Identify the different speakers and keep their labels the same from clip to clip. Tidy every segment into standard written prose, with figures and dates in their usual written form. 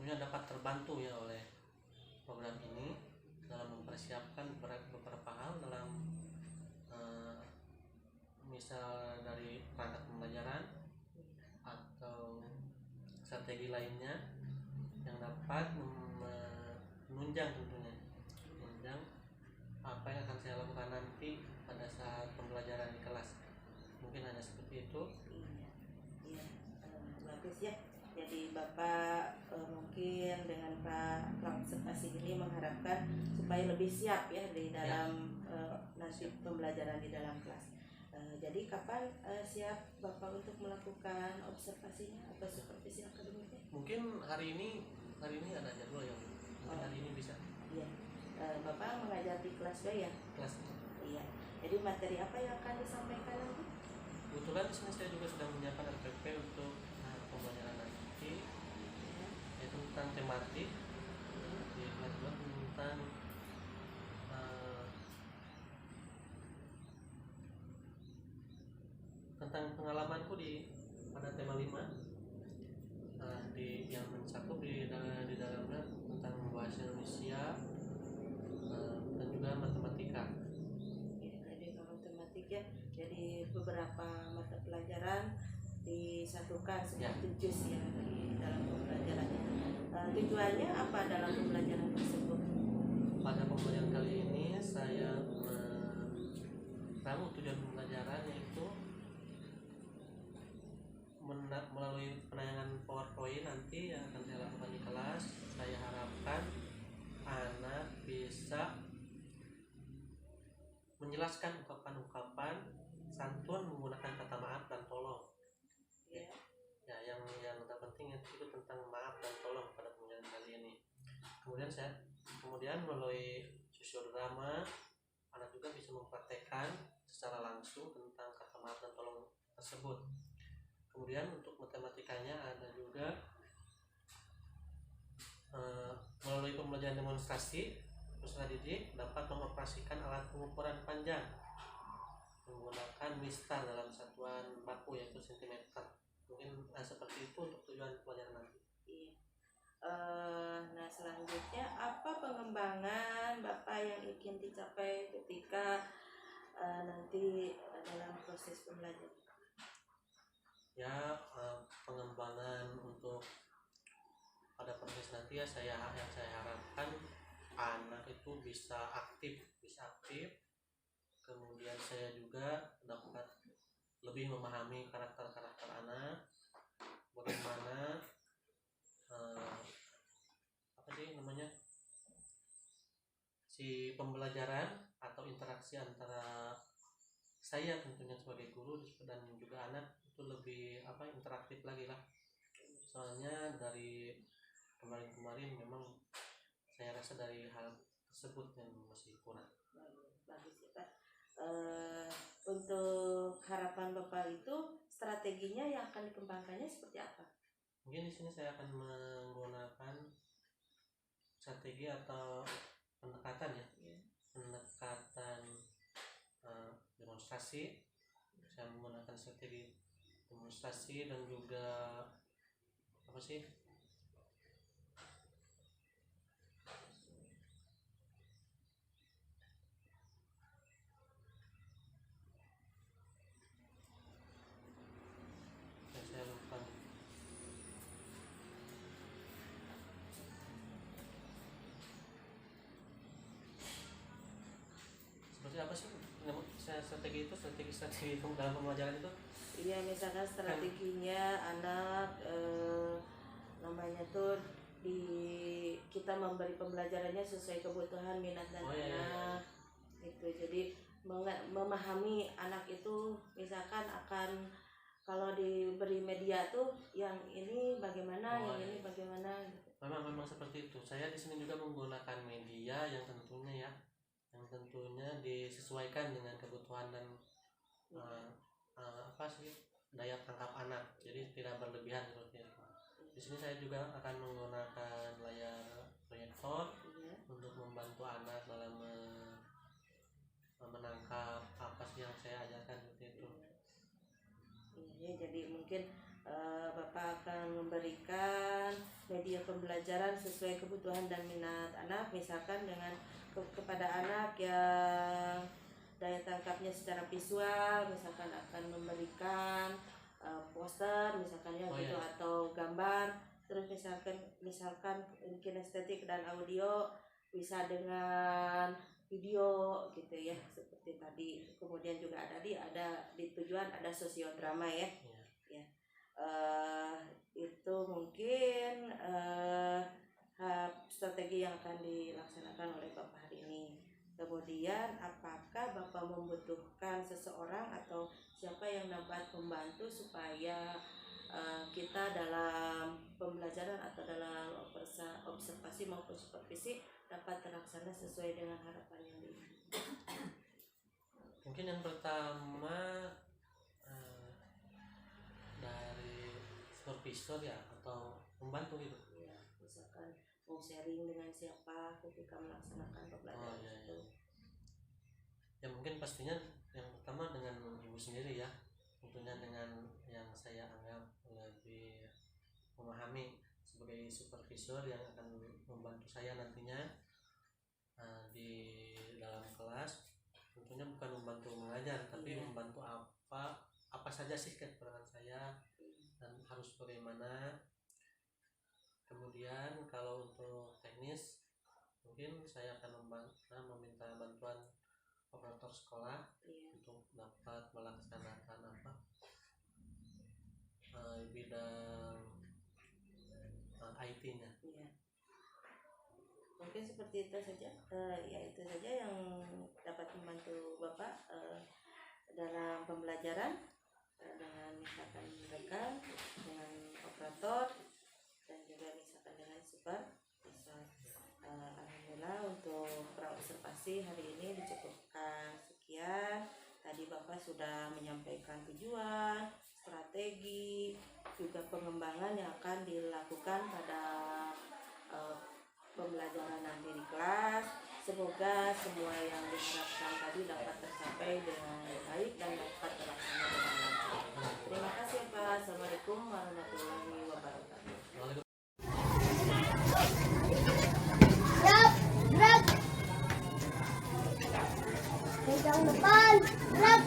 Speaker 1: tentunya dapat terbantu ya oleh program ini dalam mempersiapkan beberapa hal dalam misal dari perangkat pembelajaran atau strategi lainnya yang dapat menunjang tentunya menunjang apa yang akan saya lakukan nanti pada saat pembelajaran di kelas. Mungkin hanya seperti itu.
Speaker 2: Iya, bagus ya. Jadi Bapak mungkin dengan observasi ini mengharapkan supaya lebih siap ya di dalam nasib pembelajaran di dalam kelas. Jadi kapan siap Bapak untuk melakukan observasinya atau supervisi akademiknya?
Speaker 1: Mungkin hari ini ada jadwal ya. Mungkin hari ini bisa.
Speaker 2: Iya. Bapak mengajar di kelas B ya?
Speaker 1: Kelas.
Speaker 2: Iya. Jadi materi apa yang akan disampaikan nanti?
Speaker 1: Kebetulan di sini saya juga sedang menyiapkan RPP untuk pembelajaran nanti, yaitu tentang tematik di kelas 2 tentang pengalamanku pada tema 5 yang mencakup di dalamnya tentang bahasa Indonesia dan juga matematika.
Speaker 2: Jadi matematika, jadi beberapa mata pelajaran disatukan seperti jus ya di dalam pembelajarannya. Tujuannya apa dalam pembelajaran tersebut?
Speaker 1: Pada pembelajaran kali ini saya meramu tujuan pembelajaran yaitu melalui penayangan PowerPoint nanti yang akan saya lakukan di kelas. Saya harapkan anak bisa menjelaskan ungkapan-ungkapan santun menggunakan kata maaf dan tolong. Ya, yang terpenting itu tentang maaf dan tolong pada pembelajaran kali ini. Kemudian melalui sosiodrama anak juga bisa mempraktekkan secara langsung tentang kata maaf dan tolong tersebut. Kemudian untuk matematikanya ada juga melalui pembelajaran demonstrasi peserta didik dapat mengoperasikan alat pengukuran panjang menggunakan mistar dalam satuan baku yaitu sentimeter. Mungkin seperti itu untuk tujuan pelajaran nanti.
Speaker 2: Iya. Nah selanjutnya apa pengembangan Bapak yang ingin dicapai ketika nanti dalam proses pembelajaran?
Speaker 1: Ya, pengembangan untuk pada proses nanti yang saya harapkan anak itu bisa aktif. Kemudian saya juga dapat lebih memahami karakter anak, bagaimana si pembelajaran atau interaksi antara saya tentunya sebagai guru dan juga anak itu lebih interaktif lagi lah. Soalnya dari kemarin memang saya rasa dari hal tersebut yang masih kurang.
Speaker 2: Bagus ya Pak. Untuk harapan Bapak itu strateginya yang akan dikembangkannya seperti apa?
Speaker 1: Mungkin di sini saya akan menggunakan strategi atau pendekatan ya. Pendekatan demonstrasi. Saya menggunakan strategi demonstrasi dan juga saya lupa. Seperti apa sih strategi dalam pembelajaran itu?
Speaker 2: Iya, misalkan strateginya anak namanya tuh kita memberi pembelajarannya sesuai kebutuhan minat dan anak. Gitu. Jadi memahami anak itu misalkan akan kalau diberi media tuh yang ini bagaimana, ini bagaimana gitu.
Speaker 1: Memang seperti itu. Saya di sini juga menggunakan media yang tentunya disesuaikan dengan kebutuhan dan daya tangkap anak. Jadi tidak berlebihan seperti itu. Di sini saya juga akan menggunakan layar proyektor untuk membantu anak dalam menangkap apa sih yang saya ajarkan seperti itu.
Speaker 2: Iya, jadi mungkin Bapak akan memberikan media pembelajaran sesuai kebutuhan dan minat anak. Misalkan dengan kepada anak yang daya tangkapnya secara visual, misalkan akan memberikan poster misalkan ya gitu, atau gambar. Terus misalkan kinestetik dan audio bisa dengan video gitu ya, seperti tadi. Kemudian juga ada di tujuan ada sosiodrama ya. Ya. Itu mungkin strategi yang akan dilaksanakan oleh Bapak hari ini. Kemudian apakah Bapak membutuhkan seseorang atau siapa yang dapat membantu supaya kita dalam pembelajaran atau dalam observasi maupun supervisi dapat terlaksana sesuai dengan harapan yang diinginkan?
Speaker 1: Mungkin yang pertama dari supervisor ya, atau membantu gitu
Speaker 2: ya, misalkan mau sharing dengan siapa ketika melaksanakan pembelajaran itu.
Speaker 1: Ya mungkin pastinya yang pertama dengan ibu sendiri ya, tentunya dengan yang saya anggap lebih memahami sebagai supervisor yang akan membantu saya nantinya di dalam kelas. Tentunya bukan membantu mengajar, tapi membantu apa saja sih kekurangan saya dan harus bagaimana. Kemudian kalau untuk teknis mungkin saya akan meminta bantuan operator sekolah untuk dapat melaksanakan bidang IT-nya.
Speaker 2: Ya. Mungkin seperti itu saja, ya itu saja yang dapat membantu Bapak dalam pembelajaran dengan misalkan mereka dengan operator dan juga misalkan dengan supervisor. Alhamdulillah untuk praobservasi hari ini dicukupkan sekian. Tadi Bapak sudah menyampaikan tujuan, strategi, juga pengembangan yang akan dilakukan pada pembelajaran nanti di kelas. Semoga semua yang diterapkan tadi dapat tercapai dengan baik dan dapat terlaksana dengan lancar. Terima kasih Pak. Assalamualaikum warahmatullahi wabarakatuh.
Speaker 3: Pegang depan, gerak.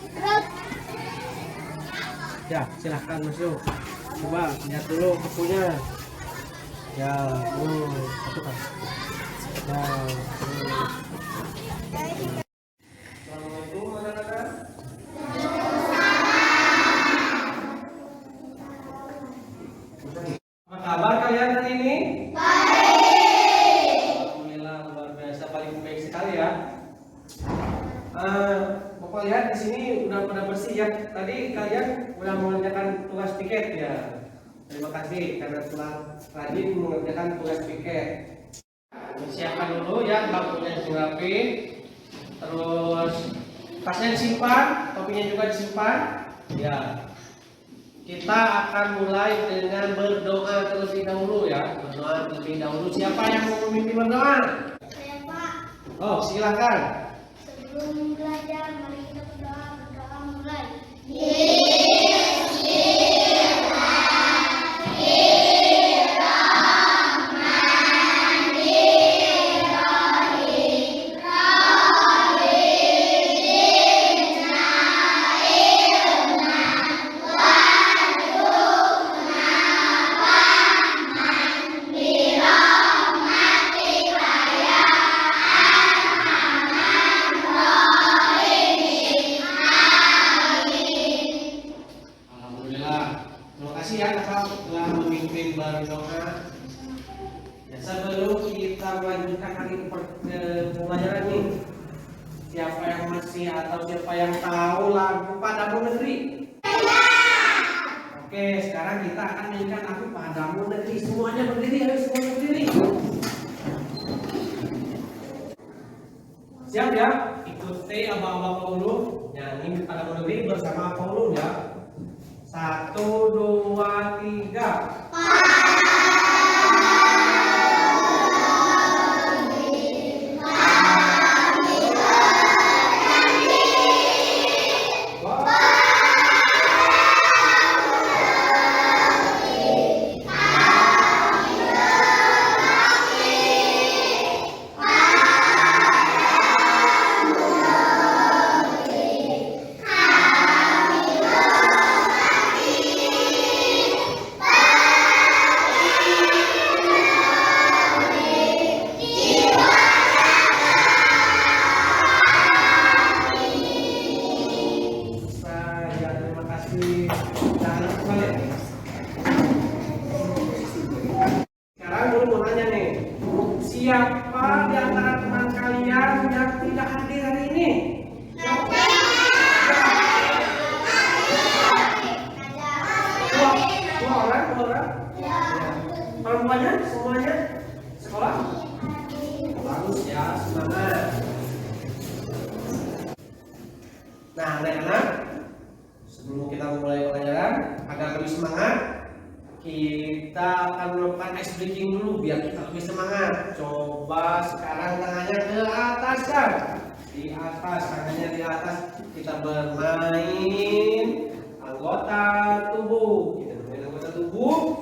Speaker 3: Gerak.
Speaker 4: Ya, silahkan masuk. Coba lihat dulu bukunya. Ya, satu kan. Ya, Assalamualaikum anak-anak. Apa kabar kalian hari ini? Alhamdulillah, luar biasa, paling baik sekali ya. Bapak lihat di sini udah pada bersih ya. Tadi kalian udah mengerjakan tugas piket ya. Terima kasih karena telah rajin mengerjakan tugas piket. Siapkan dulu ya bangkunya rapi. Terus tasnya disimpan, topinya juga disimpan. Ya. Kita akan mulai dengan berdoa terlebih dahulu ya. Berdoa terlebih dahulu. Siapa yang mau memimpin berdoa?
Speaker 3: Saya Pak.
Speaker 4: Oh, silakan.
Speaker 3: Sebelum belajar, mari kita berdoa mulai.
Speaker 4: Alhamdulillah. Terima kasih ya kakak telah memimpin berdoa. Ya, sebelum kita melanjutkan hari ke pelajaran ini, siapa yang masih atau siapa yang tahu lagu Padamu Negeri? Oke, sekarang kita akan nyanyikan lagu Padamu Negeri. Semuanya berdiri, ayo semuanya berdiri. Siap ya? Ikuti abang-abang Paulu nyanyi Padamu Negeri bersama Paulu ya. 1, 2, 3.
Speaker 3: Pak.
Speaker 4: di tangan kembali. Sekarang dulu mau nanya nih, siapa di antara teman kalian yang tidak hadir hari ini? Dua orang? Semuanya? Sekolah? Bagus ya, semangat. Nah, anak-anak, sebelum kita mulai pelajaran, agar lebih semangat, kita akan melakukan ice breaking dulu biar kita lebih semangat. Coba sekarang tangannya ke atas kan? Di atas, tangannya di atas. Kita bermain anggota tubuh. Kita bermain anggota tubuh.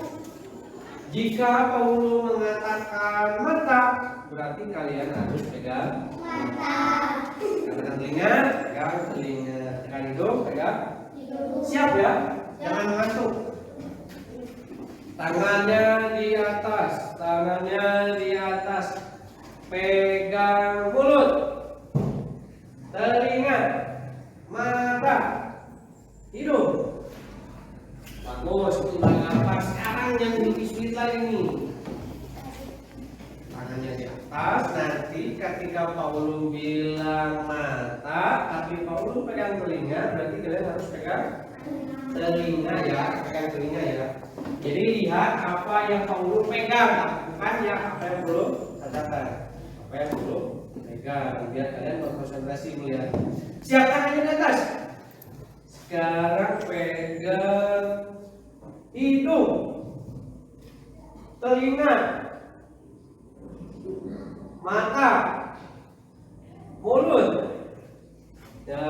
Speaker 4: Jika Paulu mengatakan mata, berarti kalian harus pegang mata. Katakan telinga, pegang telinga. Tekan hidung, pegang. Siap ya? Jangan ngantuk. Tangannya di atas, pegang mulut, telinga, mata, hidung. Bagus, itu apa? Sekarang yang lebih sulit lagi nih. Tangannya di atas, nanti ketika Paulu bilang mata, tapi Paulu pegang telinga, berarti kalian harus pegang telinga ya, pegang telinga ya. Jadi lihat apa yang Paulu pegang, bukan ya apa yang belum katakan. Apa yang belum pegang, biar kalian berkonsentrasi melihat. Siap, tangannya di atas. Sekarang pegang hidung, telinga, mata, mulut. Ya,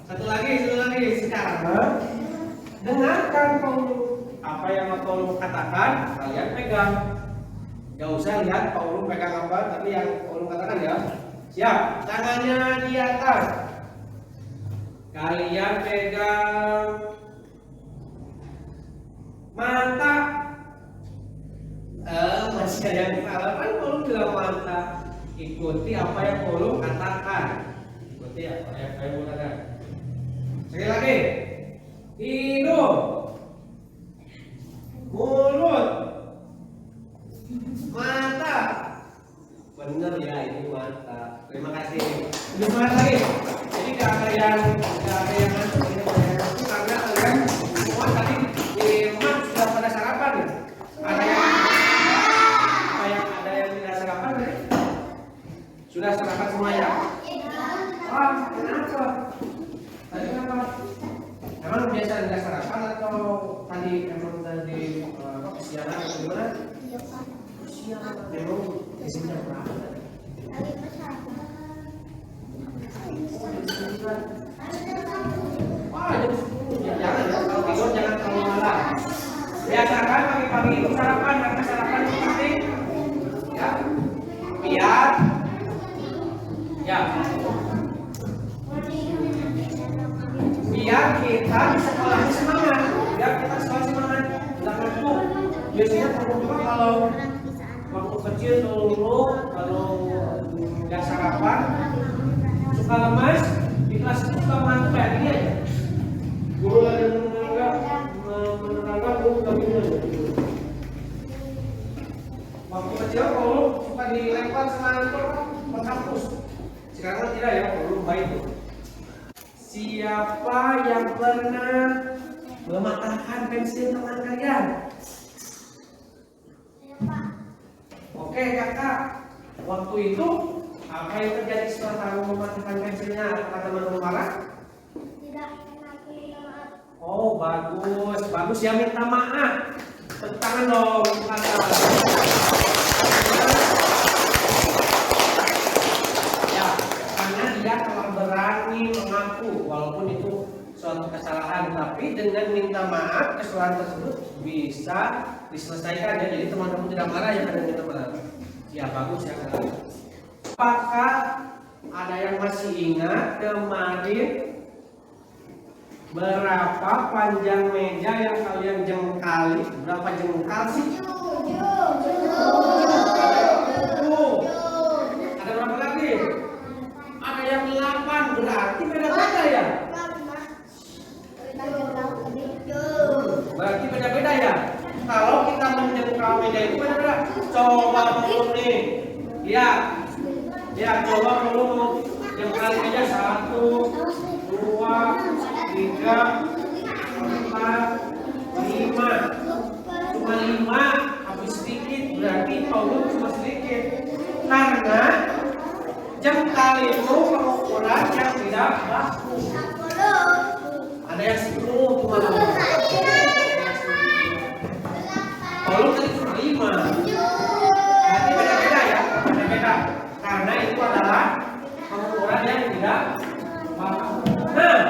Speaker 4: satu lagi. Sekarang dengarkan Paulu. Apa yang Paulu katakan, kalian pegang. Gak usah lihat Paulu pegang apa, tapi yang Paulu katakan ya. Siap, tangannya di atas. Kalian pegang mata. Masih ada yang salah kan? Paulu bilang mata. Ikuti apa yang Paulu katakan. Ikuti apa yang Paulu katakan. Sekali lagi. Hidung, mulut, mata. Bener ya, ini mata. Terima kasih. Lebih semangat lagi. Jadi gak ada yang masuk ini karena kalian semua tadi di rumah sudah pada sarapan ya. Ada yang tidak sarapan ya? Sudah sarapan semua ya? Wah, kenapa? Tadi kenapa? Emang biasa tidak sarapan atau tadi emang tadi kesiangan atau gimana? Kesiangan. Memang isinya berapa? Wah, jam 10. Ya, jangan ya, kalau tidur jangan terlalu malam. Biasakan pagi-pagi itu sarapan, karena sarapan itu penting. Ya, biar kita di sekolah semangat, nggak ngantuk. Biasanya teman-teman kalau waktu kecil dulu kalau nggak sarapan suka lemas, di kelas itu suka ngantuk kayak gini aja. Guru lagi menerangkan guru nggak bingung. Waktu kecil kalau suka dilempar semangat menghapus. Sekarang tidak ya, kalau baik tuh. Siapa yang pernah mematahkan pensil teman kalian? Oke kakak, waktu itu apa yang terjadi setelah kamu mematahkan pensilnya? Apakah teman-teman marah?
Speaker 3: Tidak, aku minta maaf.
Speaker 4: Oh bagus ya, minta maaf. Tepuk tangan dong kakak. Ya, karena dia telah berani mengaku walaupun itu suatu kesalahan, tapi dengan minta maaf kesalahan tersebut bisa diselesaikan ya. Jadi teman-teman tidak marah ya karena minta maaf. Ya bagus ya kakak. Apakah ada yang masih ingat kemarin berapa panjang meja yang kalian jengkali? Berapa jengkal sih? 7. Ada berapa lagi? Ada yang 8, berarti beda-beda ya? ya. Kalau kita menjengkau meja itu benar. Coba belum nih. Ya, coba belum jengkal meja 1, 2, 3, 4, 5. Cuma 5, habis sedikit berarti Paulus cuma sedikit. Karena jengkal itu pengukuran yang tidak baku. Ada yang 10 cuma. Paulus tadi cuma 5. Berarti beda-beda ya, beda-beda. Karena itu adalah pengukuran yang tidak baku. Nah,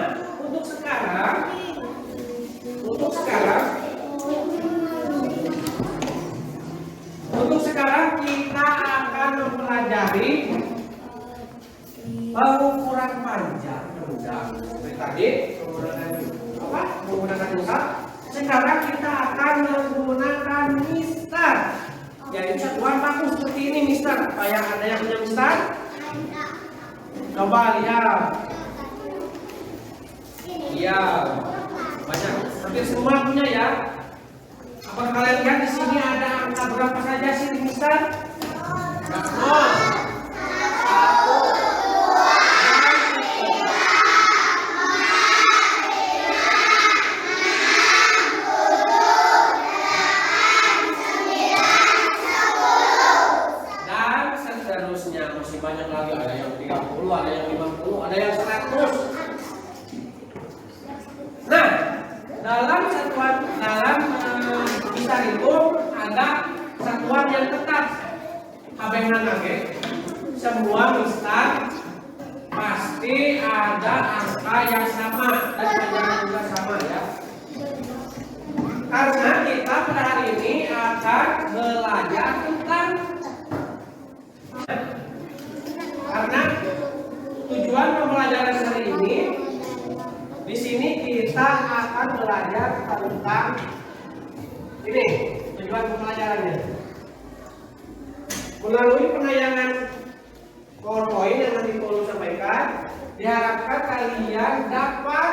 Speaker 4: untuk sekarang kita akan mempelajari pengukuran panjang. Seperti tadi menggunakan pusat. Sekarang kita akan menggunakan mistar. Jadi satuan baku seperti ini mistar. Ada yang punya mistar? Coba lihat. Iya, banyak. Hampir semua punya ya. Apa kalian lihat di sini ada angka berapa saja sih di mistar? 0. Masih banyak lagi, ada yang 30, ada yang 50, ada yang 100. Nah, dalam mistar itu ada satuan yang tetap. Semua mistar pasti ada angka yang sama dan panjangnya juga sama ya. Karena kita pada hari ini akan belajar tentang karena tujuan pembelajaran hari ini di sini kita akan belajar tentang ini tujuan pembelajarannya. Melalui penayangan PowerPoint yang nanti Paulus sampaikan, diharapkan kalian dapat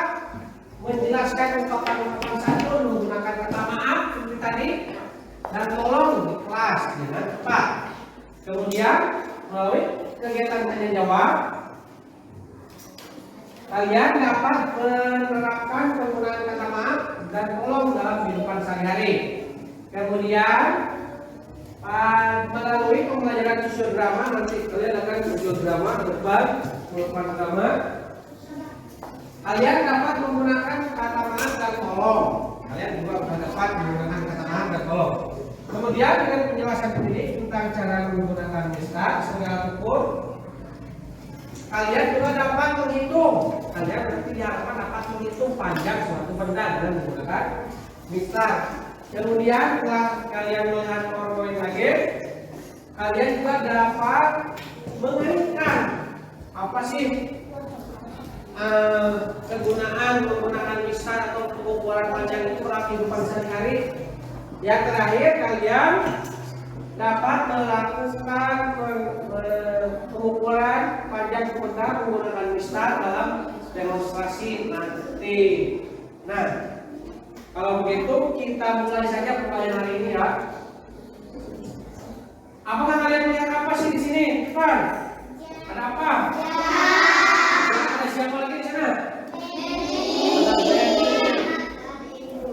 Speaker 4: menjelaskan ungkapan-ungkapan satu menggunakan kata maaf seperti tadi dan tolong di kelas dengan cepat. Kemudian melalui kegiatan tanya jawab, kalian dapat menerapkan penggunaan kata maaf dan tolong dalam kehidupan sehari-hari. Kemudian melalui pembelajaran sosiodrama, nanti kalian akan sosiodrama ke depan merupakan agama. Kalian dapat menggunakan kata maaf dan tolong. Kalian juga dapat menggunakan kata maaf dan tolong. Kemudian dengan penjelasan pendidik tentang cara menggunakan mistar segala ukur, kalian juga dapat menghitung. Kalian berarti diharapkan dapat menghitung panjang suatu benda dengan menggunakan mistar. Kemudian setelah kalian melihat PowerPoint lagi, kalian juga dapat mengaitkan apa sih kegunaan menggunakan mistar atau pengukuran panjang itu dalam kehidupan sehari-hari. Yang terakhir, kalian dapat melakukan pengukuran panjang benda menggunakan mistar dalam demonstrasi nanti. Nah, kalau begitu kita mulai saja pembelajaran hari ini ya. Apakah kalian melihat apa sih di sini? Depan. Ada apa? Ada siapa lagi di sana?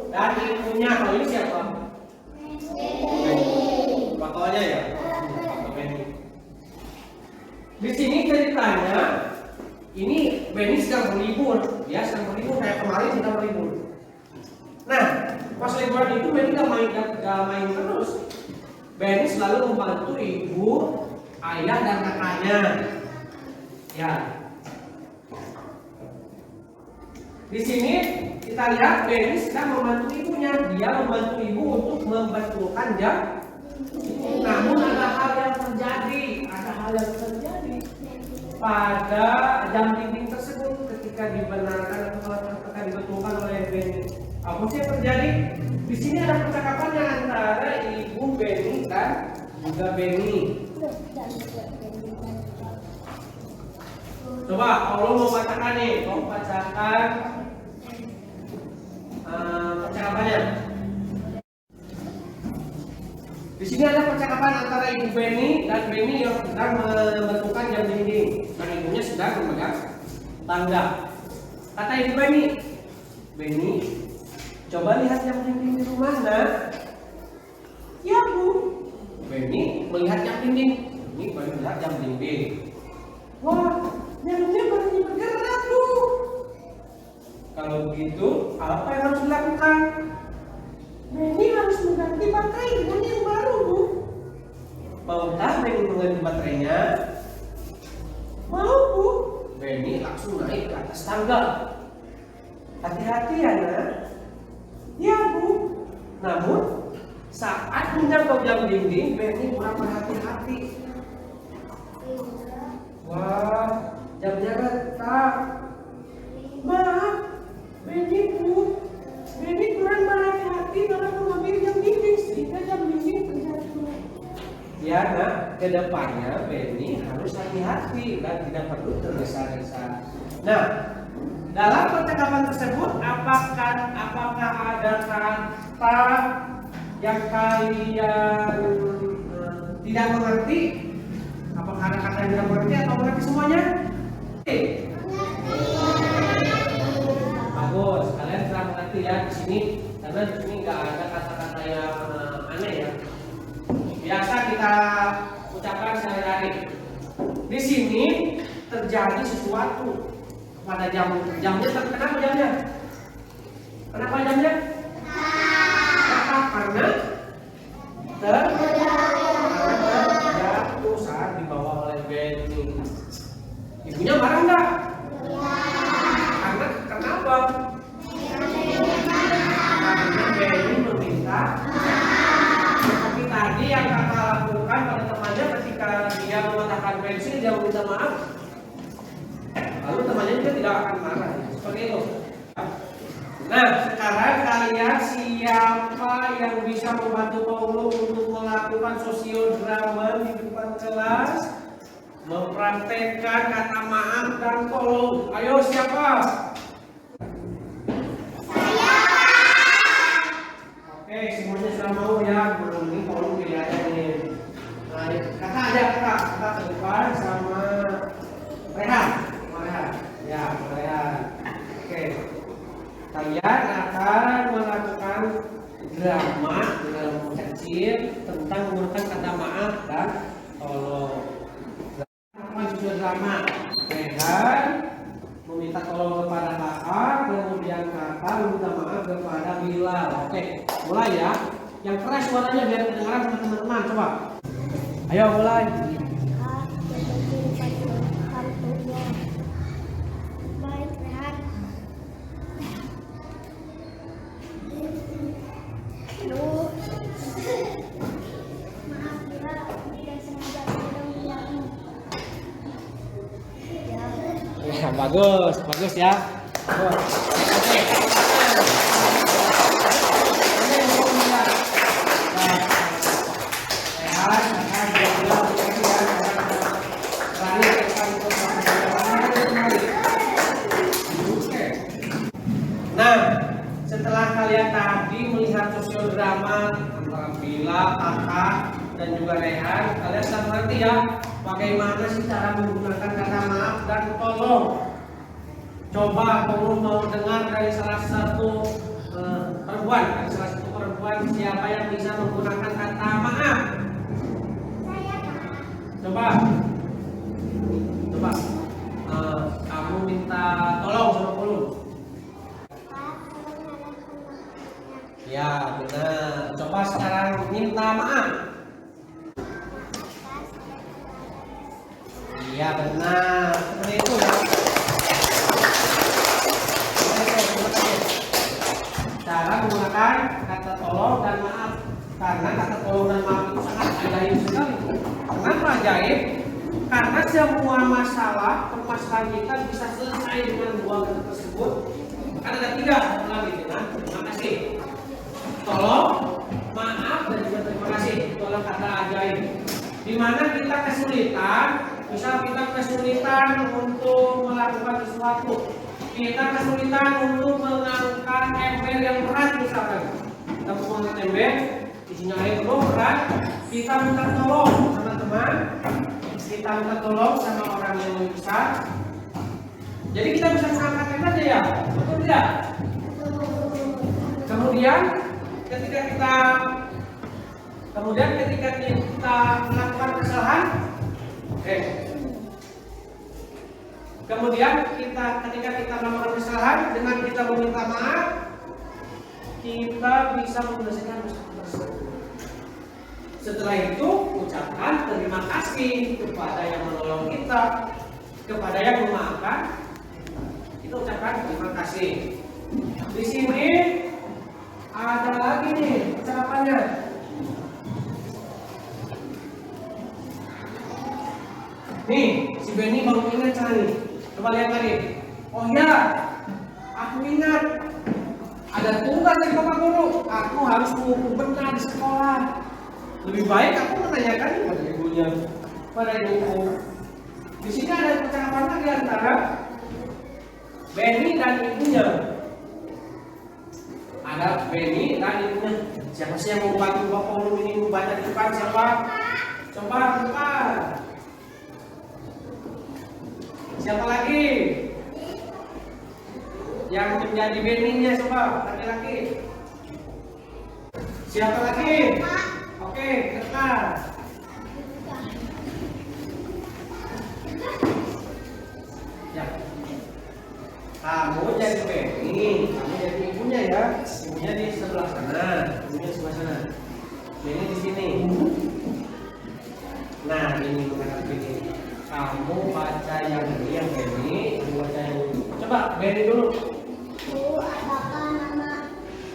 Speaker 4: Dan ibunya, kalau ini siapa? Bapaknya ya. Di sini ceritanya, ini Benny sedang berlibur, dia sedang berlibur kayak kemarin sedang berlibur. Nah, pas liburan itu Benny gak main terus. Benny selalu membantu ibu, ayah dan kakaknya. Ya. Di sini kita lihat Benny sedang membantu ibunya. Dia membantu ibu untuk membetulkan jam. Namun ada hal yang terjadi pada jam dinding tersebut ketika dibenarkan atau ketika dibetulkan oleh Benny. Apa sih yang terjadi? Di sini ada percakapan yang antara ibu Benny dan juga Benny. Coba Allah mau bacakan nih, mau bacakan percakapannya. Di sini ada percakapan antara Ibu Beni dan Beni yang sedang membentukkan jam dinding dan ibunya sedang memegang tangga. Kata Ibu Beni, Beni, coba lihat jam dinding di rumah, nak. Ya, Bu. Beni melihat jam dinding. Ini baru melihat jam dinding. Wah, jamnya berhenti bergerak, Bu. Kalau begitu, apa yang harus dilakukan? Beni harus mengganti baterai dengan yang baru, Bu. Maukah Beni mengganti baterainya? Mau, Bu. Beni langsung naik ke atas tangga. Hati-hati ya, nak. Ya, Bu. Namun, saat menjangkau jam dinding, Beni kurang berhati-hati. Wah, jamnya retak. Maaf, Beni, Bu. Beni kurang berhati-hati dalam mengambil jam dinding sehingga jam dinding terjatuh. Ya, nak, kedepannya Beni harus hati-hati dan tidak perlu tergesa-gesa. Nah, dalam percakapan tersebut, apakah ada kata yang kalian tidak mengerti? Apakah ada kata yang tidak mengerti atau mengerti semuanya? Bagus, kalian sudah mengerti ya di sini, karena di sini nggak ada kata-kata yang aneh ya. Biasa kita ucapkan sehari-hari. Di sini terjadi sesuatu pada jamnya. Kenapa jamnya? Kenapa jamnya? Karena terjatuh saat dibawa oleh Beni. Ibunya marah nggak? Karena kenapa? Karena Beni meminta. Seperti tadi yang kakak lakukan pada temannya ketika dia mematahkan pensil, dia meminta maaf. Lalu temannya juga tidak akan marah. Seperti itu. Nah, sekarang kalian siapa yang bisa membantu Paulo untuk melakukan sosiodrama di depan kelas? Mempraktekkan kata maaf dan tolong. Ayo siapa? Saya. Oke, semuanya sudah mau ya. Belum ini tolong dilihatnya ini. Nah, kakak aja kakak ke depan sama Rehan. Ya, Rehan. Oke. Kalian akan melakukan drama dalam kecil tentang menggunakan kata maaf dan tolong. Drama Rehan meminta tolong kepada kakak, kemudian kakak meminta maaf kepada Bilal. Oke, mulai ya. Yang keras suaranya biar kedengaran sama teman-teman. Coba. Ayo mulai.
Speaker 3: Baik, Rehan. Aduh. Maaf, Bila. Tidak sengaja mengganggu.
Speaker 4: Ya, bagus ya. Oke. Nah, setelah kalian tadi melihat sosiodrama antara Bila, kakak, dan juga Rehan, kalian sudah mengerti ya bagaimana sih cara menggunakan kata maaf dan tolong. Coba kamu mau dengar dari salah satu perempuan, siapa yang bisa menggunakan kata maaf?
Speaker 3: Saya, Kak.
Speaker 4: Coba. Kamu minta tolong sama Pulu. Ya, benar. Coba sekarang minta maaf. Iya, benar. Seperti itu ya. Cara menggunakan kata tolong dan maaf. Karena kata tolong dan maaf itu sangat ajaib sekali. Kenapa ajaib? Karena semua permasalahan kita bisa selesai dengan dua kata tersebut. Karena ada tiga lagi dengan terima kasih, tolong, maaf, dan juga terima kasih. Itu adalah kata ajaib. Dimana kita kesulitan, misal kita kesulitan untuk melakukan sesuatu, kita kesulitan untuk mengangkat ember yang berat misalkan. Kita mengangkat ember, isinya air penuh berat, kita minta tolong sama teman, kita minta tolong sama orang yang lebih besar. Jadi kita bisa mengangkatkan aja ya, betul tidak? Kemudian ketika kita melakukan kesalahan, kemudian ketika kita melakukan kesalahan dengan kita meminta maaf, kita bisa menyelesaikan masalah tersebut. Setelah itu ucapkan terima kasih kepada yang menolong kita, kepada yang memaafkan. Kita ucapkan terima kasih. Di sini ada lagi nih ucapannya. Nih, si Benny baru ingat cara nih. Coba lihat tadi. Oh ya, aku ingat. Ada tugas dari Bapak Guru. Aku harus mengukur benar di sekolah. Lebih baik aku menanyakan kepada ibunya, pada ibuku. Di sini ada percakapan lagi antara Benny dan ibunya. Ada Benny dan ibunya. Siapa sih yang mau bantu Bapak Guru ini membaca di depan? Siapa? Coba depan. Siapa lagi? Yang menjadi Benny-nya coba laki-laki. Siapa lagi? Oke, dekat. Ya. Kamu jadi Benny, kamu jadi ibunya ya. Ibunya di sebelah sana, ibunya di sebelah sana. Benny di sini. Nah, ini bukan Benny. Kamu baca yang ini, yang Benny, kamu baca yang ini. Coba Benny dulu.
Speaker 3: Bu, apakah nama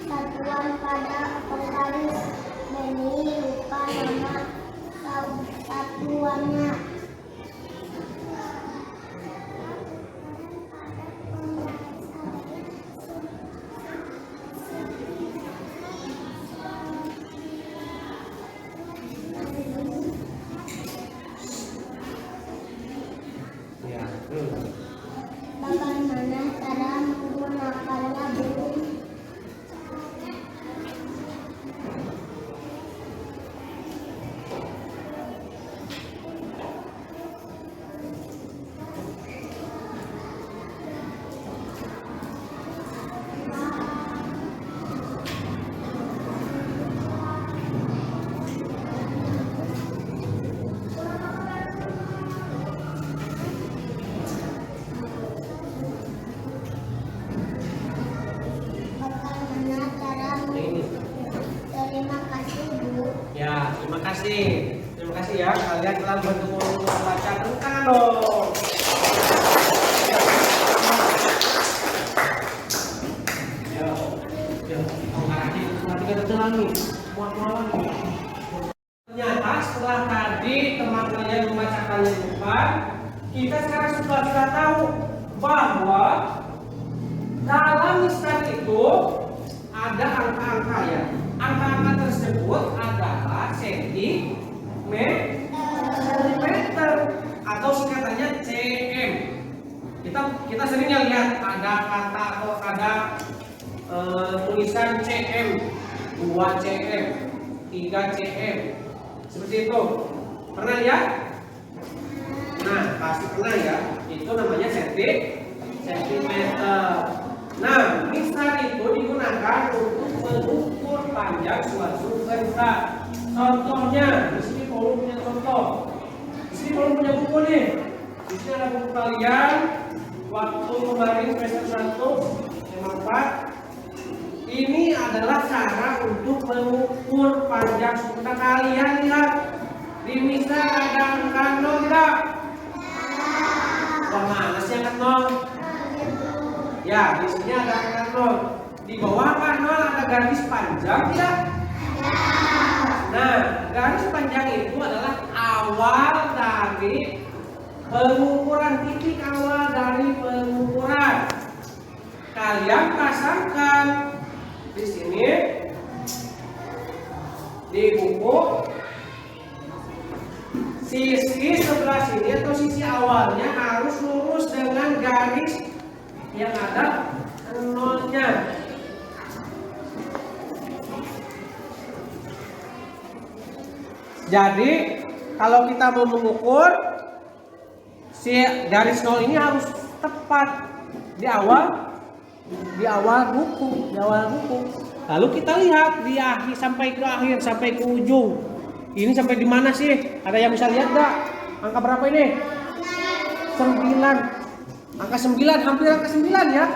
Speaker 3: satuan pada penggaris? Benny lupa nama satuannya.
Speaker 4: Ya,
Speaker 3: Bagaimana cara menggunakannya, Bu? Bagaimana cara
Speaker 4: ini.
Speaker 3: terima kasih, Bu?
Speaker 4: Ya, terima kasih. Terima kasih ya kalian telah membantu membaca tentang dong. Ya, ya, arahnya nanti kita tenang nih. Muat-muat nih. Ternyata setelah tadi teman kalian membacakannya di depan, kita sekarang sudah tahu bahwa dalam misal itu ada angka-angka ya. Angka-angka tersebut adalah sentimeter atau singkatannya cm. Kita seringnya lihat ada kata atau ada tulisan cm, 2 cm, 3 cm. Seperti itu. Pernah lihat? Nah, pasti pernah ya. Itu namanya sentimeter. Nah, misal itu digunakan untuk mengukur panjang suatu benda. Contohnya, di sini Paul punya contoh. Di sini Paul punya buku nih. Di sini ada buku kalian waktu kemarin semester 1 tema 4. Ini adalah cara untuk mengukur panjang suatu benda. Kalian lihat di misal ada angka 0 tidak? Wah, mana sih angka 0? Ya, di sini ada angka 0. Di bawah angka 0 ada garis panjang tidak? Nah, garis panjang itu adalah awal dari pengukuran, titik awal dari pengukuran. Kalian pasangkan di sini di buku sisi sebelah sini atau sisi awalnya harus lurus dengan garis yang ada nolnya. Jadi kalau kita mau mengukur si garis 0 ini harus tepat di awal buku. Lalu kita lihat di akhir sampai ke ujung. Ini sampai di mana sih? Ada yang bisa lihat enggak? Angka berapa ini? 9. Angka 9, hampir angka 9 ya.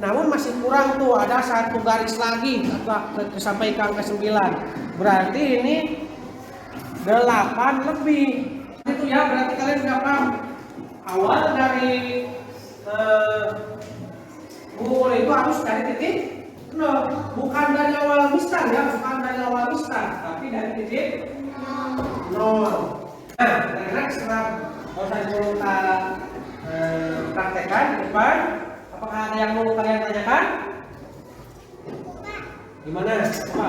Speaker 4: Namun masih kurang tuh, ada satu garis lagi sampai ke angka 9. Berarti ini 8 lebih. Itu ya, berarti kalian sudah paham. Awal dari mengukur itu harus dari titik 0, bukan dari awal mistar ya, tapi dari titik 0. Nah, karena setelah proses kita praktekkan di depan, apakah ada yang mau kalian tanyakan? Gimana? Coba.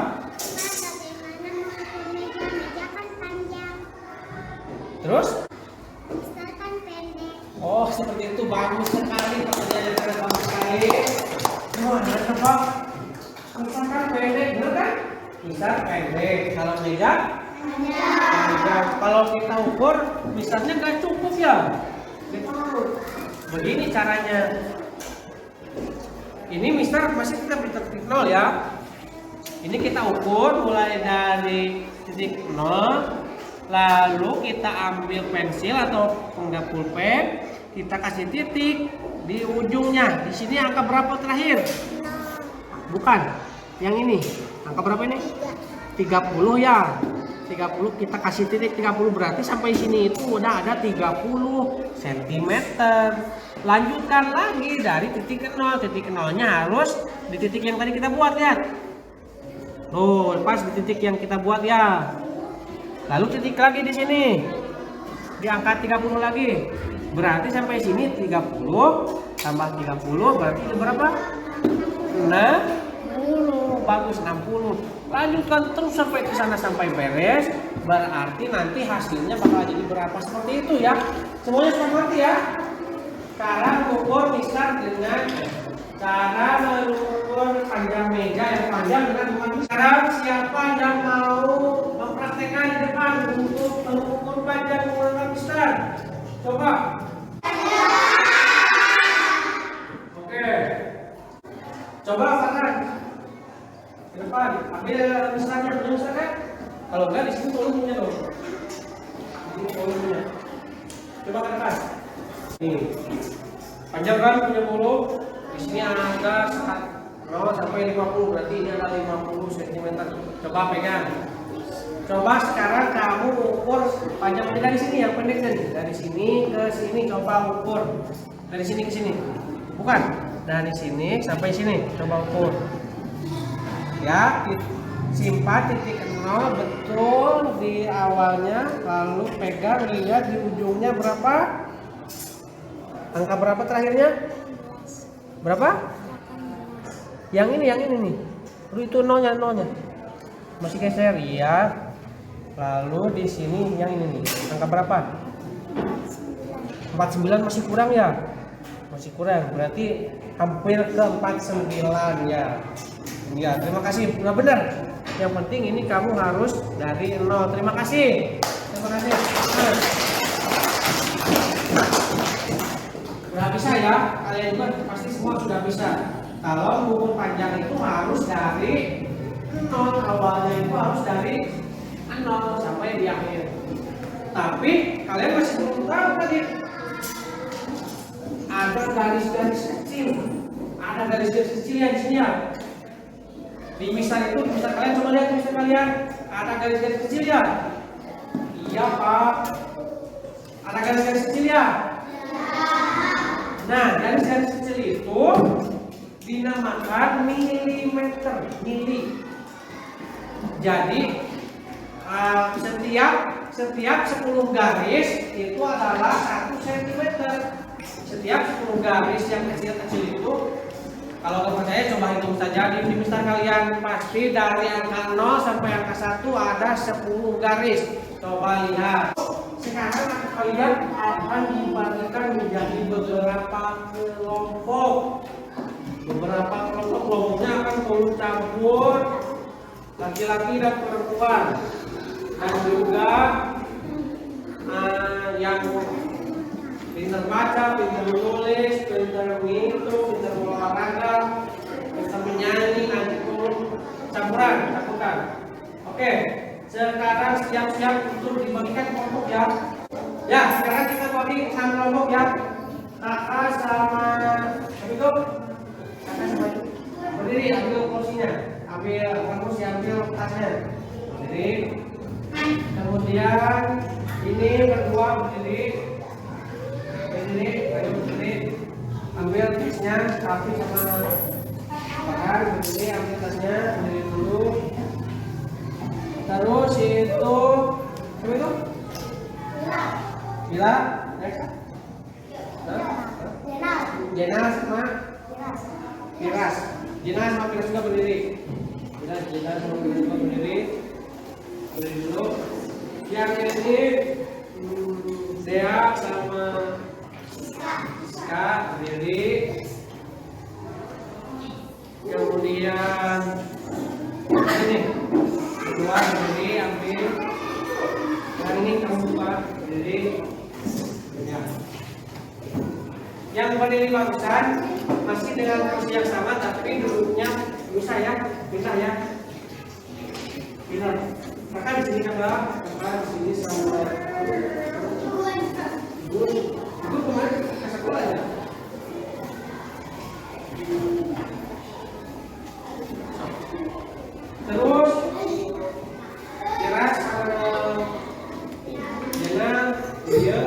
Speaker 4: Terus?
Speaker 3: Misalkan pendek.
Speaker 4: Oh, seperti itu, bagus sekali pertanyaannya, kalian bagus sekali. Benar apa? Misalkan pendek, benar kan? Misal pendek, kalau meja panjang. Kalau kita ukur, misalnya nggak cukup ya. Begini caranya. Ini mister masih kita di titik 0 ya. Ini kita ukur mulai dari titik 0. Lalu kita ambil pensil atau penggap pulpen, kita kasih titik di ujungnya. Di sini angka berapa terakhir? Bukan, yang ini. Angka berapa ini? 30 ya. 30 kita kasih titik 30, berarti sampai sini itu udah ada 30 cm. Lanjutkan lagi dari titik 0. Titik 0-nya harus di titik yang tadi kita buat ya. Tuh, pas di titik yang kita buat ya. Lalu titik lagi di sini, diangkat 30 lagi, berarti sampai sini 30 tambah 30 berarti itu berapa? 60. Bagus, 60. Lanjutkan terus sampai ke sana sampai beres, berarti nanti hasilnya bakal jadi berapa, seperti itu ya. Semuanya sudah ngerti ya? Cara mengukur misal dengan cara mengukur panjang meja yang panjang dengan bukan. Sekarang siapa yang mau mempraktekkan di depan untuk mengukur panjang menggunakan misal? Coba. Oke. Coba Farhan. Ke depan, ambil misalnya, punya misalnya. Kalau enggak di sini volumenya dong. Ini volumenya. Coba ke depan. Nih. Panjang kan punya volume. Di sini ada 0 sampai 50, berarti ini ada 50 cm. Coba pegang. Coba sekarang kamu ukur panjangnya dari sini, yang pendek dari sini ke sini. Coba ukur dari sini ke sini. Bukan, dari sini sampai sini. Coba ukur. Ya, simpan titik 0 betul di awalnya, lalu pegang, lihat di ujungnya berapa. Angka berapa terakhirnya? Berapa? Yang ini nih. Itu nolnya. Masih geser ya. Lalu di sini yang ini nih. Angka berapa? 49 masih kurang ya? Masih kurang. Berarti hampir ke 49 ya. Ya, terima kasih. Nah, benar. Yang penting ini kamu harus dari 0. Terima kasih. Sudah bisa ya, kalian juga pasti semua sudah bisa. Kalau mengukur panjang itu harus dari 0, awalnya itu harus dari 0 sampai di akhir. Tapi kalian masih belum tahu tadi ada garis-garis kecil, yang di sini ya. Di misal itu, misal kalian coba lihat misal kalian ada garis-garis kecil ya. Iya Pak, ada garis-garis kecil ya. Nah, garis-garis kecil itu dinamakan milimeter, mili. Jadi setiap 10 garis itu adalah 1 cm. Setiap 10 garis yang kecil-kecil itu, kalau nggak percaya coba hitung saja di misal kalian, pasti dari angka 0 sampai angka 1 ada 10 garis. Coba lihat. Sekarang kalian akan dibagikan menjadi beberapa kelompok. Kelompoknya akan campur laki-laki dan perempuan. dan juga yang pintar baca, pintar menulis, pintar menghitung, pintar olahraga, pintar menyanyi, nanti pun campuran. Oke, sekarang siap-siap untuk dibagikan kelompok ya. Ya, sekarang kita bagi 6 kelompok ya. Kakak sama itu, kakak sama itu. Berdiri, ambil kursinya, ambil kamus, ambil tasnya. Berdiri. Kemudian ini berdua berdiri. Ayo berdiri. Ambil tasnya, tapi sama bahan berdiri, ambil tasnya, berdiri dulu. Terus itu, apa itu? Bila? Jenas sama Firas. Jenas sama Firas juga berdiri. Jenas sama Firas juga berdiri. Berdiri dulu. Yang ini Dea sama Siska berdiri. Kemudian ini kedua berdiri, ambil. Yang ini kamu buka berdiri. Ya. Yang berdiri barusan masih dengan kursi yang sama tapi duduknya bisa ya, Bila. Kakak di sini kakak di sini sama ibu kemarin ke sekolah ya. Terus Firas sama Jena dia.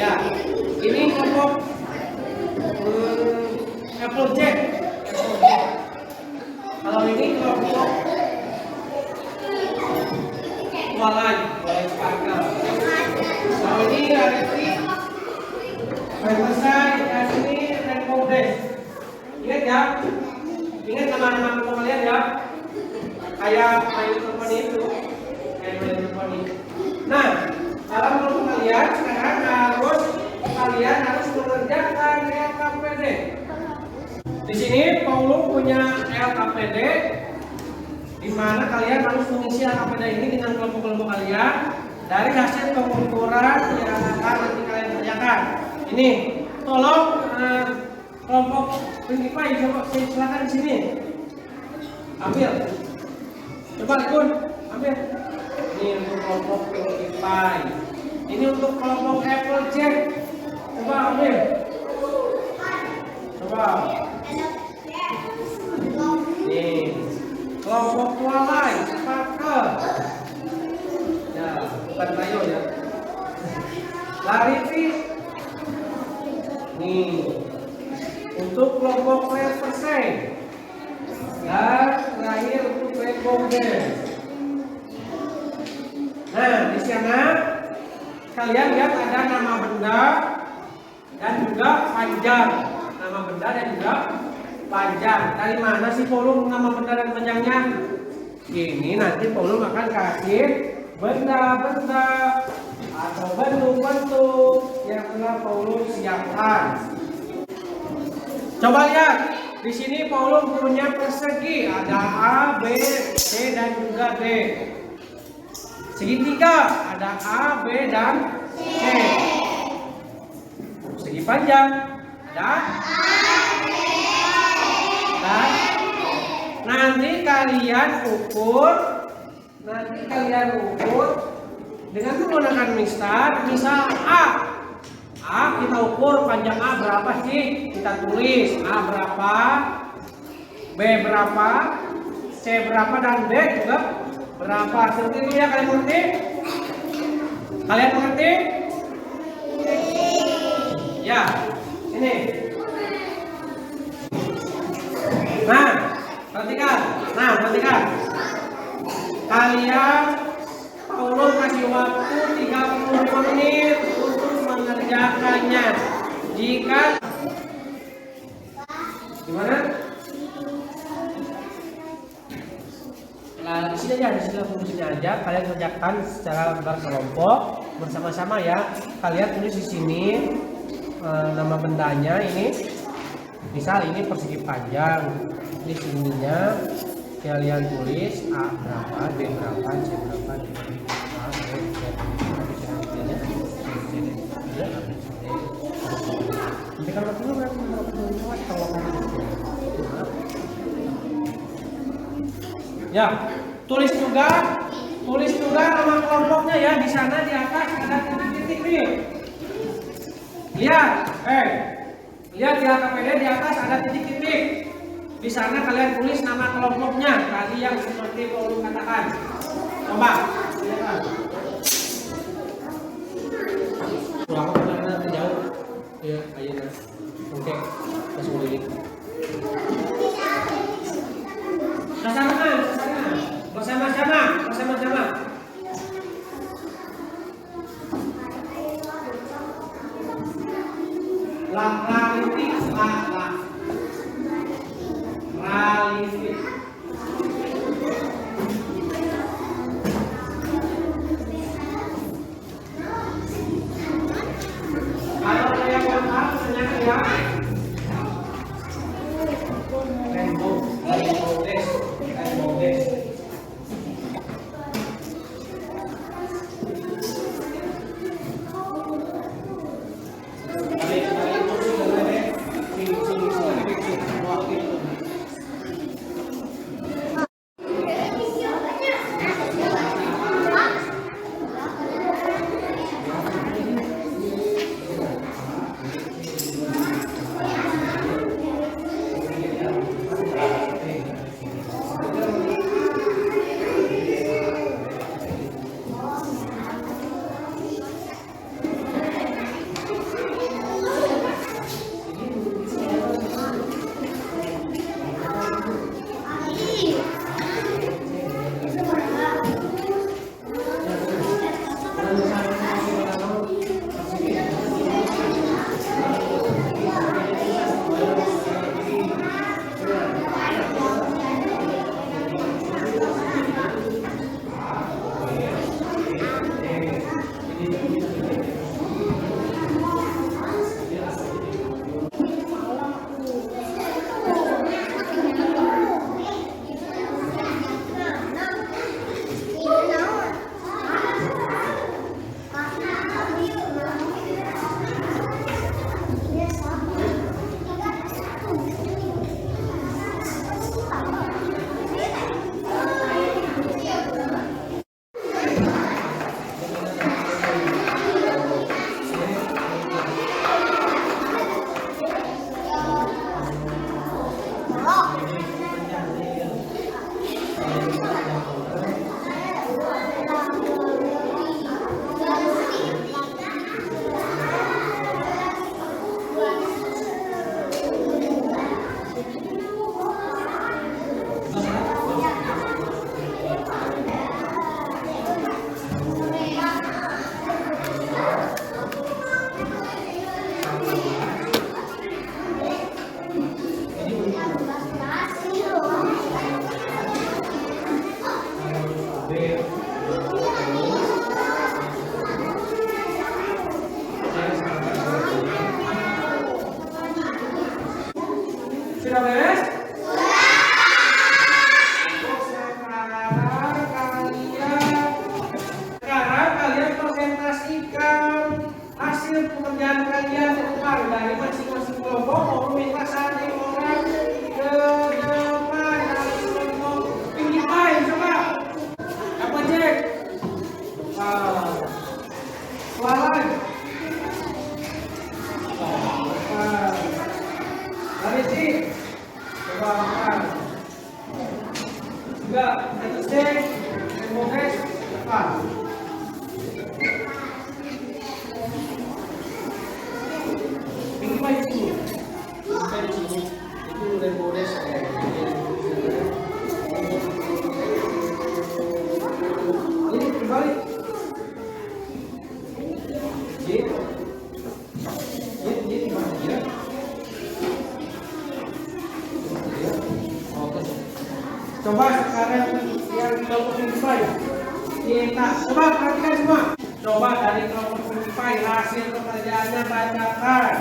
Speaker 4: Ya, ini kelompok Applejack. Kalau ini kelompok Walai Sparkle. Kalau ini Areti, selesai. Ini Rainbow Dash. Ingat ya, ingat nama-nama kelompok kalian ya. Kayak company itu, company. Nah, dalam kelompok kalian sekarang kalian harus mengerjakan LKPD. Di sini Paulo punya LKPD, di mana kalian harus mengisi LKPD ini dengan kelompok-kelompok kalian dari hasil pengukuran yang akan nanti kalian kerjakan. Ini, tolong kelompok Pinkipai, coba silakan di sini. Ambil. Coba ikut, ambil. Ini untuk kelompok Pinkipai. Ini untuk kelompok Applejack. Coba ambil. Coba. Nih. Kelompok Walai Sparkle. Ya, bukan Bayo ya. Larifi. Nih. Untuk kelompok Red Persen. Dan terakhir untuk Rainbow Dash. Nah, di sana kalian lihat ada nama benda dan juga panjang. Nama benda dan juga panjang. Dari mana sih Paulus nama benda dan panjangnya? Ini nanti Paulus akan kasih benda-benda atau bentuk-bentuk yang telah Paulus siapkan. Coba lihat, di sini Paulus punya persegi, ada A, B, C dan juga D. Segitiga, ada A, B dan C. Segi panjang, ada dan nanti kalian ukur dengan menggunakan misal A kita ukur panjang A berapa sih, kita tulis A berapa, B berapa, C berapa dan D juga berapa. Seperti ini ya, kalian mengerti? Kalian mengerti? Ya, ini. Perhatikan. Kalian Paulus kasih waktu 30 menit untuk mengerjakannya. Jika gimana? Di sini aja kalian kerjakan secara berkelompok bersama-sama ya. Kalian tulis di sini nama bendanya ini. Misal ini persegi panjang. Di sininya kalian tulis A berapa, B berapa, C berapa, D berapa, nanti kalau perlu ya, tulis juga nama kelompoknya ya. Di sana di atas ada titik-titik nih. Lihat di LKPD di atas ada titik-titik. Di sana kalian tulis nama kelompoknya tadi yang seperti Paulus katakan. Coba lihat. Kurang apa jauh? Ya, ayo. Oke, langsung lagi. Bersama-sama. Realistik. Kalau saya mau tahu ternyata ya. Rainbow dash. Sudah beres? Sekarang kalian presentasikan hasil pekerjaan kalian ulang dari masing-masing kelompok maupun minta satu orang ke depan dari kelompok tinggi pai. Coba apa cek? Soalan. Dari sini. Coba makan. Juga satu cek. Kemudian depan. Tinggi pai di sini. Sampai di sini. Itu remores. Ini kembali. Coba sekarang yang kelompok tinggi kita coba perhatikan semua. Coba dari kelompok tinggi hasil pekerjaannya bacakan.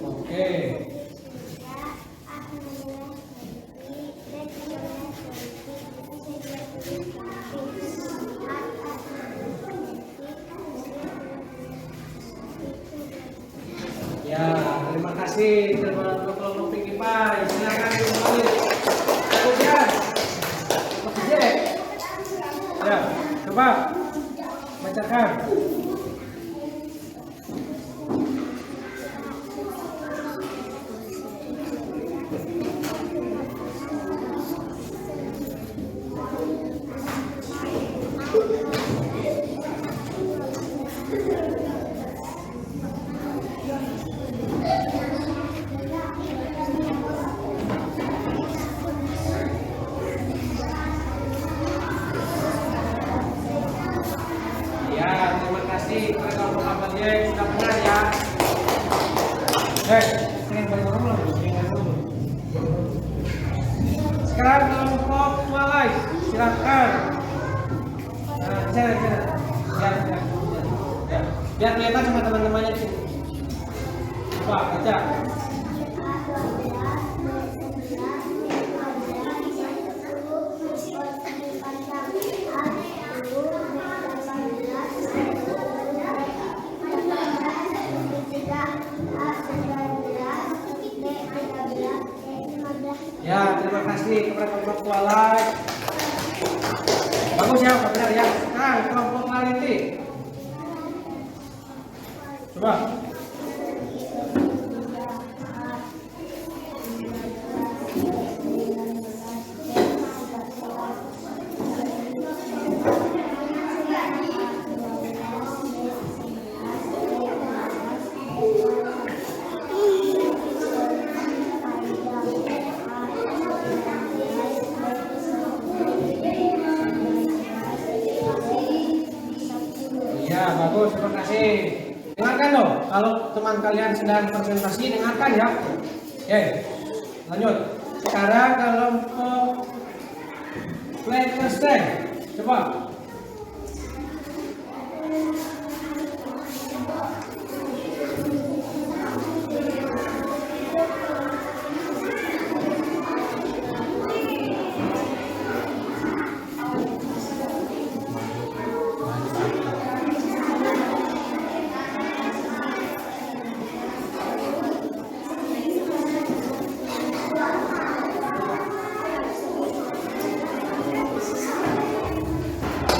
Speaker 4: Oke. Ya, terima kasih teman-teman kelompok tinggi pai. Silakan kembali. Kemudian, objek. Ya, coba bacakan. Sudah benar ya. Sekarang kelompok Malay, silakan. Nah, sana. Ya. Biar kelihatan sama teman-temannya di sini. Coba baca. Ya, terima kasih kepada kelompok Kualai. Bagus ya, benar ya. Nah, kelompok Laliti. Coba. Ya, bagus, terima kasih. Dengarkan loh, kalau teman kalian sedang presentasi, dengarkan ya. Oke, lanjut. Sekarang kelompok Flattenstein, coba.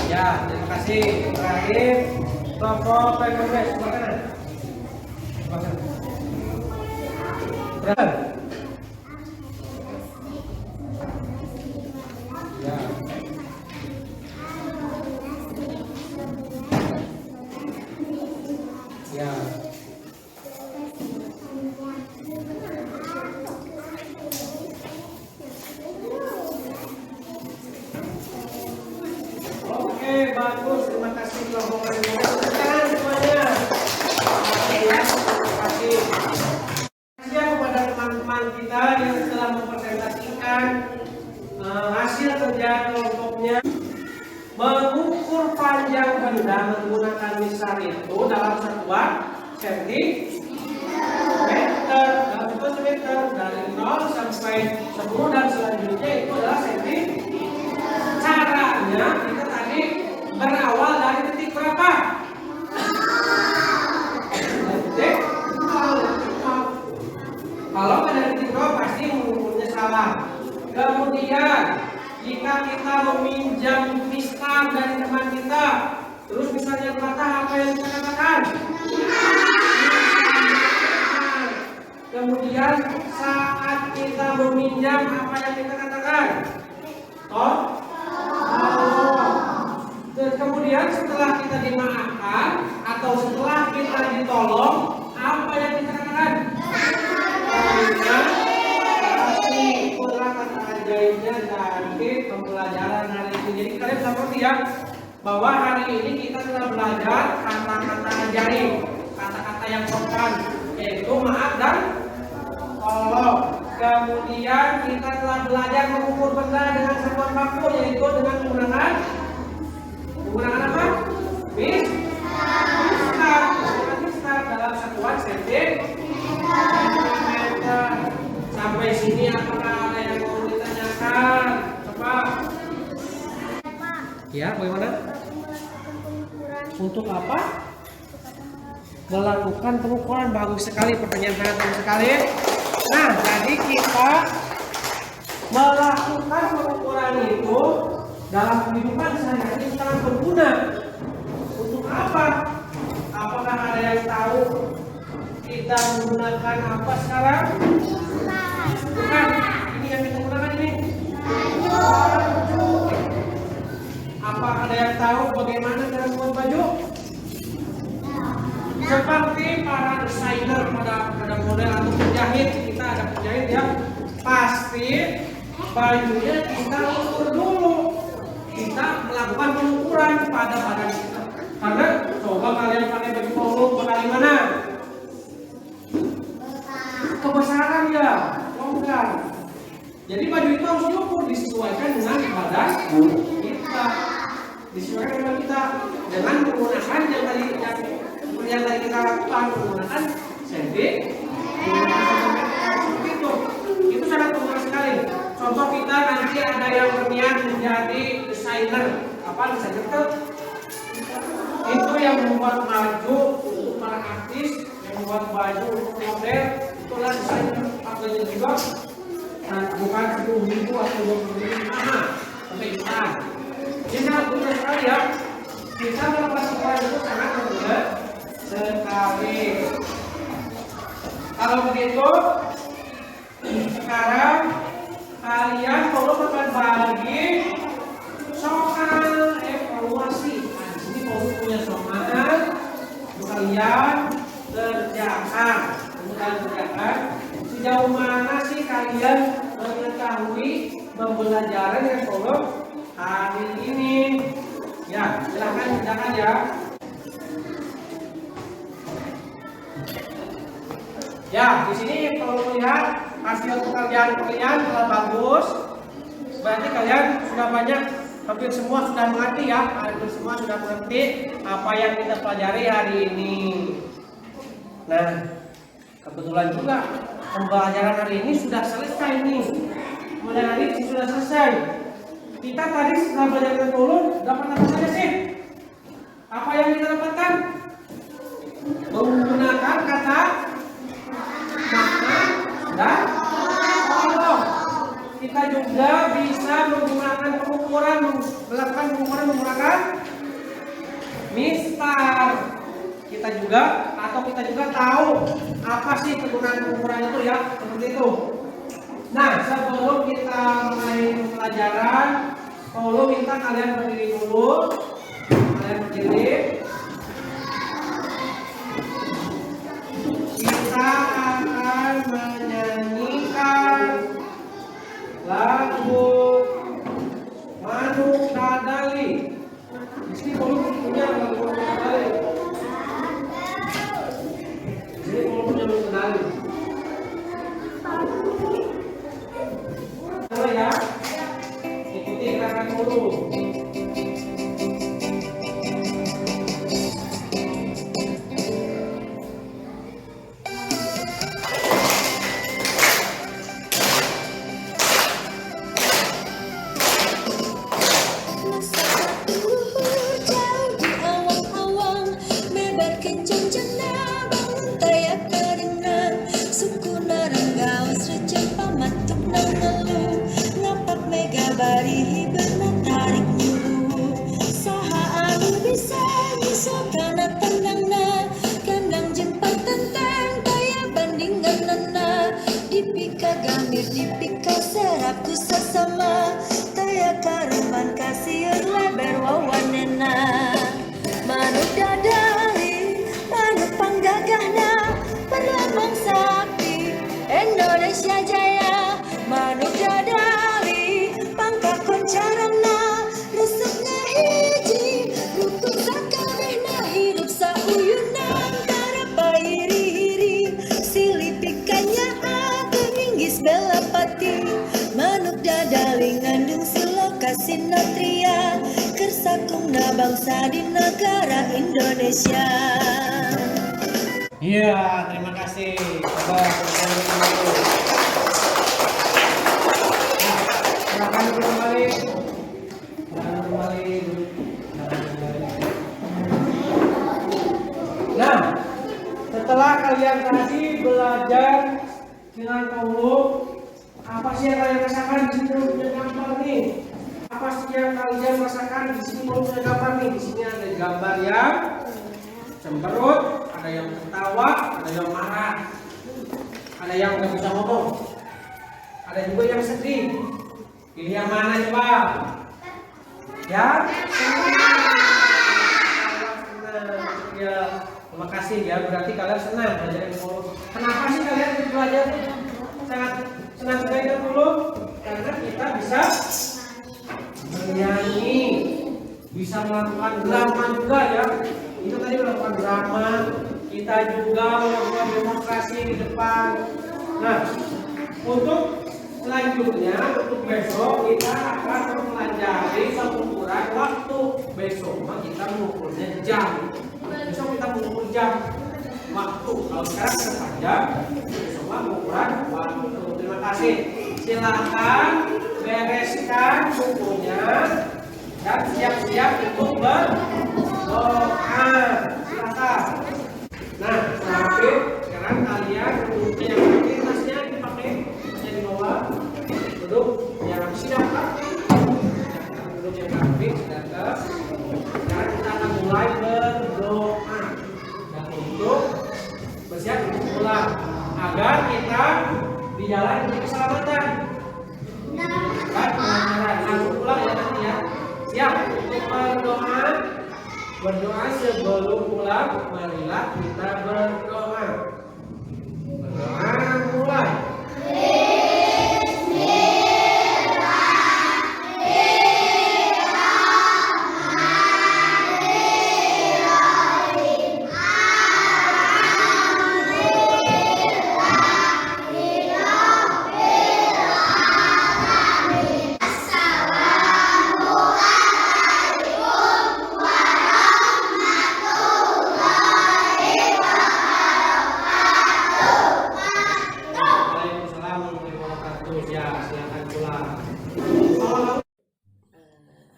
Speaker 4: Ya, terima kasih. Terakhir, kelompok PKS, makanan. Berapa? Ya. Ya. Oke, bagus. Terima kasih kelompok PKS. Sekarang semuanya. Ya, terima kasih. Kepada teman-teman kita yang telah mempresentasikan hasil kerja kelompoknya. mengukur panjang benda menggunakan misal itu dalam satuan sentimeter. Dalam satuan sentimeter dari 0 sampai 10 dan selanjutnya itu adalah sentimeter. Caranya kita tadi berawal dari titik berapa? Titik 0. Kalau dari titik 0 pasti mengukurnya salah. Kemudian jika kita meminjam mistar dari teman kita, terus misalnya patah, apa yang kita katakan? Kemudian saat kita meminjam, apa yang kita katakan? Dan kemudian setelah kita dimaafkan atau setelah kita ditolong, apa yang kita katakan? Itulah kata ajaibnya dari pembelajaran hari ini. Jadi kalian bisa mengerti ya bahwa hari ini kita telah belajar kata-kata ajaib, kata-kata yang sopan, yaitu maaf dan tolong. Kemudian kita telah belajar mengukur benda dengan satuan baku, yaitu dengan menggunakan apa? Mistar dalam satuan sentimeter. Sampai sini apakah ada yang mau ditanyakan? Coba. Ya, bagaimana? Untuk apa? Melakukan pengukuran. Bagus sekali, pertanyaan sangat bagus sekali. Nah, jadi kita melakukan pengukuran itu dalam kehidupan sehari-hari sangat berguna. Untuk apa? Apakah ada yang tahu kita menggunakan apa sekarang? Bukan, ini yang kita gunakan ini. Apa ada yang tahu bagaimana cara membuat baju? Seperti para desainer, pada model atau penjahit, kita ada penjahit ya. Pasti bajunya kita ukur dulu. Kita melakukan pengukuran pada badan kita. Karena coba kalian pakai baju polo bakal gimana? Kebesaran ya, longgar. Jadi baju itu harus diukur, disesuaikan dengan badan kita, disesuaikan dengan kita, dengan menggunakan yang tadi kita lakukan, menggunakan sentimeter. Itu sangat penting sekali. Contoh kita nanti ada yang berniat menjadi desainer, apa desainer itu yang membuat baju untuk para artis, yang membuat baju untuk model, itulah desainer. Harganya juga bukan 10.000 atau 20.000 sampai jutaan. Ini sangat mudah sekali ya. Kita melakukan itu sangat mudah sekali. Kalau begitu, sekarang kalian perlu berbagi soal evaluasi. Nah, di sini perlu punya soal kalian kerjakan. Sejauh mana sih kalian mengetahui pembelajaran yang pokok hari ini? Ya, silahkan kerjakan ya. Ya, di sini kalau melihat hasil pekerjaan kalian telah bagus, berarti kalian sudah banyak, hampir semua sudah mengerti ya, hampir semua sudah mengerti apa yang kita pelajari hari ini. Nah, kebetulan juga pembelajaran hari ini sudah selesai nih. Pembelajaran hari ini sudah selesai. Kita tadi setelah belajar dulu dapat apa saja sih? Apa yang kita dapatkan? Menggunakan kata makna dan tolong. Kita juga bisa menggunakan pengukuran, melakukan pengukuran menggunakan mistar. Kita juga tahu apa sih kegunaan pengukuran itu ya, seperti itu. Nah, sebelum kita mulai pelajaran, perlu minta kalian berdiri dulu. Kalian berdiri. Kita akan menyanyikan lagu Manuk Dadali. Di sini perlu punya lagu Manuk Dadali. Jadi kalau punya mengenali, ya ikuti gerakan dulu.
Speaker 5: mega barihi bermatarik nyuruh saha anu bisa nyusul kana tandangna kandang jempat tentang daya bandinganana dipika gamir dipika serapku sesama daya karuman kasir lebar wawanena manuk dadali manuk panggagahna berlambang sapi Indonesia Jaya manuk dadali pangkakon carana rusukna hiji rukun sakabehna hirup sauyunan karapa iri-iri silipikannya ageng inggis belapati manuk dadali ngandung siloka sinatria kersakungna bangsa di negara Indonesia.
Speaker 4: Iya, terima kasih. Coba silakan kembali. Nah, setelah kalian tadi belajar dengan kamu, apa sih yang kalian rasakan di sini punya gambar nih? Apa sih yang kalian rasakan di sini punya gambar nih? Di sini ada gambar yang cemberut, ada yang ketawa, ada yang marah, ada yang nggak bisa ngomong, ada juga yang sedih. Pilih yang mana coba? Ya? Ya, terima kasih ya. Berarti kalian senang belajar ilmu. Kenapa sih kalian belajar sangat senang sekali dulu? Karena kita bisa menyanyi, bisa melakukan drama juga ya. Itu tadi melakukan drama, kita juga melakukan demonstrasi di depan. Nah, untuk selanjutnya, untuk besok kita akan mempelajari pengukuran waktu. Besok kita mengukurnya jam. Besok kita mengukur jam waktu. Kalau sekarang sepanjang, besok pengukuran waktu. Terima kasih. Silakan bereskan bukunya dan siap-siap untuk berdoa. Silakan. Nah, terakhir sekarang kalian duduk yang pakai tasnya dipakai tasnya di bawah. Duduk yang siap kan? Duduk yang rapi silakan. Sekarang kita akan mulai berdoa dan untuk bersiap untuk pulang agar kita di jalan diberi keselamatan. Baik, langsung pulang ya nanti ya. Siap untuk berdoa. Berdoa sebelum pulang, marilah kita berdoa. Berdoa mulai.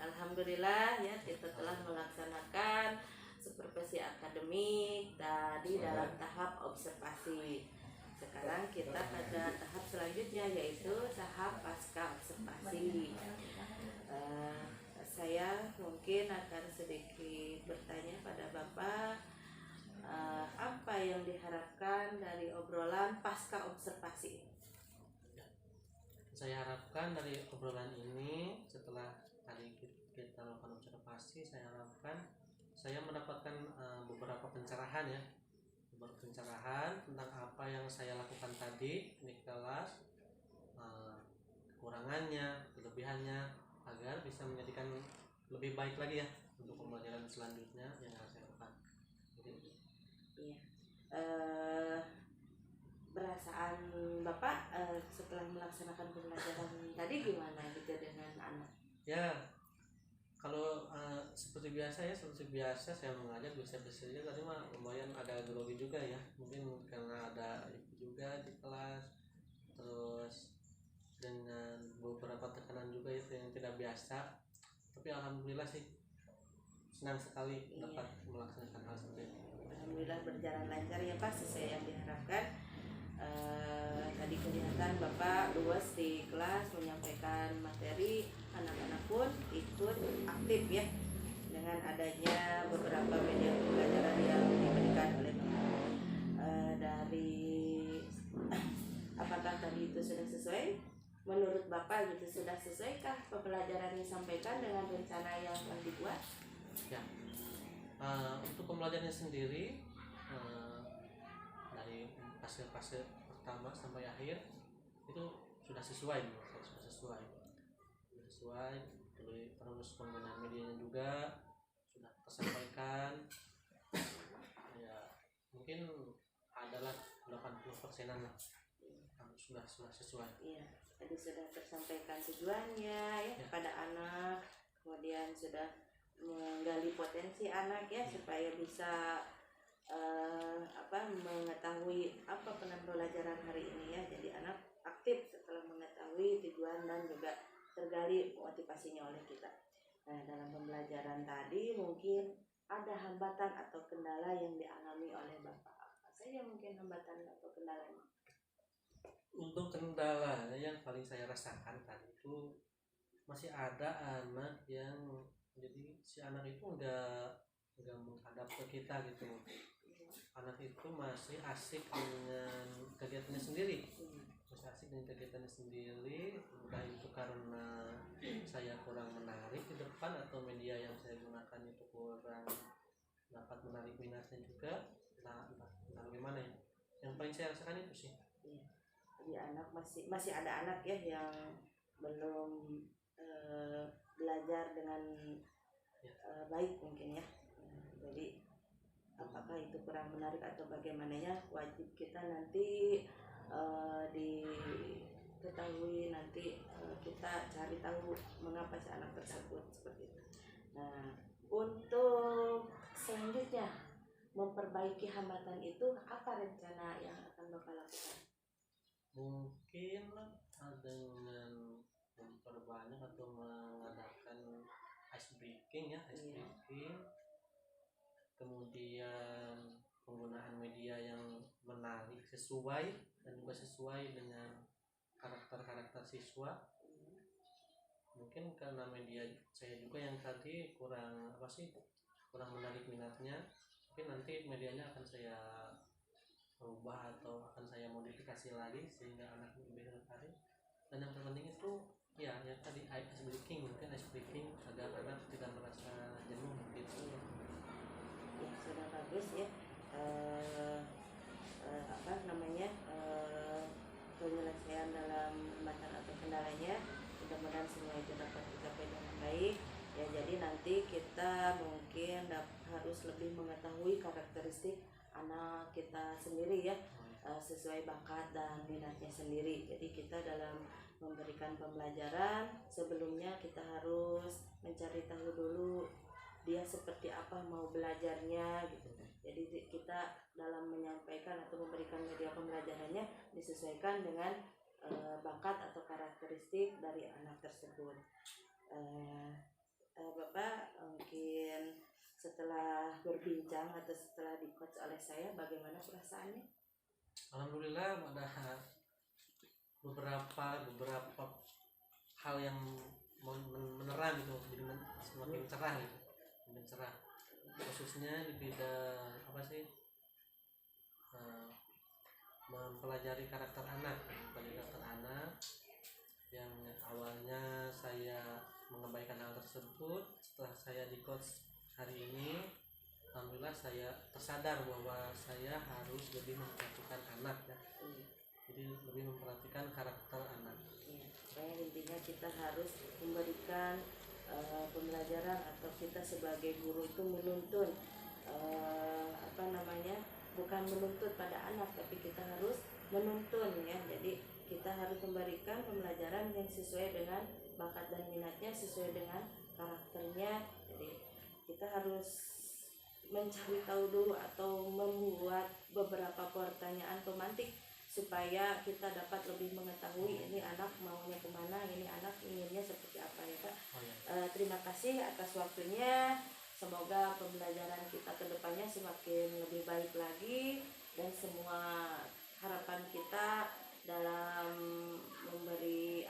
Speaker 2: Alhamdulillah ya kita telah melaksanakan supervisi akademik tadi dalam tahap observasi. Sekarang kita pada tahap selanjutnya yaitu tahap pasca observasi. Saya mungkin akan sedikit bertanya pada Bapak apa yang diharapkan dari obrolan pasca observasi?
Speaker 1: Saya harapkan dari obrolan ini setelah tadi kita melakukan observasi, saya harapkan saya mendapatkan beberapa pencerahan ya, beberapa pencerahan tentang apa yang saya lakukan tadi di kelas, kekurangannya, kelebihannya, agar bisa menjadikan lebih baik lagi ya untuk pembelajaran selanjutnya yang harus saya lakukan.
Speaker 2: Iya. Perasaan Bapak setelah melaksanakan pembelajaran tadi gimana gitu dengan anak?
Speaker 1: Ya, kalau seperti biasa saya mengajar bisa aja tadi mah lumayan ada grogi juga ya, mungkin karena ada ibu juga di kelas, terus dengan beberapa tekanan juga itu yang tidak biasa, tapi alhamdulillah sih senang sekali dapat melaksanakan hal seperti itu.
Speaker 2: Alhamdulillah berjalan lancar ya Pak, sesuai yang diharapkan. Tadi kelihatan Bapak luas di kelas menyampaikan materi, anak-anak pun ikut aktif ya dengan adanya beberapa media pembelajaran yang diberikan oleh Bapak. Dari apakah tadi itu sudah sesuai? Menurut Bapak gitu sudah sesuaikah pembelajaran yang disampaikan dengan rencana yang telah dibuat?
Speaker 1: Ya, untuk pembelajarannya sendiri dari fase-fase pertama sampai akhir itu sudah sesuai, terus penggunaan medianya juga sudah tersampaikan. Ya, mungkin adalah 80%-an lah sudah sesuai.
Speaker 2: Iya, tadi sudah tersampaikan tujuannya ya kepada anak, kemudian sudah menggali potensi anak ya supaya bisa mengetahui apa pembelajaran hari ini ya. Jadi anak aktif setelah mengetahui tujuan dan juga tergali motivasinya oleh kita. Nah, dalam pembelajaran tadi mungkin ada hambatan atau kendala yang dialami oleh Bapak. Apa saja mungkin hambatan atau kendalanya?
Speaker 1: Untuk kendala yang paling saya rasakan tadi itu masih ada anak yang jadi si anak itu nggak menghadap ke kita gitu. Anak itu masih asik dengan kegiatannya sendiri, entah itu karena saya kurang menarik di depan atau media yang saya gunakan itu kurang dapat menarik minatnya juga. Nah bagaimana ya, yang paling saya rasakan itu sih.
Speaker 2: Jadi anak masih ada anak ya yang belum belajar dengan baik mungkin ya. Jadi apakah itu kurang menarik atau bagaimananya, wajib kita nanti diketahui, nanti kita cari tahu mengapa si anak tersebut seperti itu. Nah, untuk selanjutnya memperbaiki hambatan itu apa rencana yang akan Bapak lakukan?
Speaker 1: Mungkin dengan memperbanyak atau mengadakan ice breaking, kemudian penggunaan media yang menarik sesuai dan juga sesuai dengan karakter siswa. Mungkin karena media saya juga yang tadi kurang menarik minatnya, mungkin nanti medianya akan saya rubah atau akan saya modifikasi lagi sehingga anak lebih tertarik. Dan yang terpenting itu ya yang tadi ice breaking agar anak tidak merasa jenuh gitu.
Speaker 2: Ya, sudah bagus ya. Penyelesaian dalam hambatan atau kendalanya, mudah-mudahan semua itu dapat dicapai dengan baik ya. Jadi nanti kita mungkin harus lebih mengetahui karakteristik anak kita sendiri ya, sesuai bakat dan minatnya sendiri. Jadi kita dalam memberikan pembelajaran sebelumnya kita harus mencari tahu dulu dia seperti apa mau belajarnya gitu. Jadi kita dalam menyampaikan atau memberikan media pembelajarannya disesuaikan dengan bakat atau karakteristik dari anak tersebut. Bapak mungkin setelah berbincang atau setelah di-coach oleh saya, bagaimana perasaannya?
Speaker 1: Alhamdulillah ada beberapa hal yang menerang gitu, jadi semakin cerah gitu. Khususnya di bidang mempelajari karakter anak yang awalnya saya mengabaikan hal tersebut. Setelah saya di coach hari ini, alhamdulillah saya tersadar bahwa saya harus lebih memperhatikan anak ya. Jadi lebih memperhatikan karakter anak.
Speaker 2: Kayak intinya kita harus memberikan pembelajaran atau kita sebagai guru itu menuntun bukan menuntut pada anak, tapi kita harus menuntun ya. Jadi kita harus memberikan pembelajaran yang sesuai dengan bakat dan minatnya, sesuai dengan karakternya. Jadi kita harus mencari tahu dulu atau membuat beberapa pertanyaan pemantik supaya kita dapat lebih mengetahui ini anak maunya kemana, ini anak inginnya seperti apa ya Pak. Terima kasih atas waktunya. Semoga pembelajaran kita ke depannya semakin lebih baik lagi dan semua harapan kita dalam memberi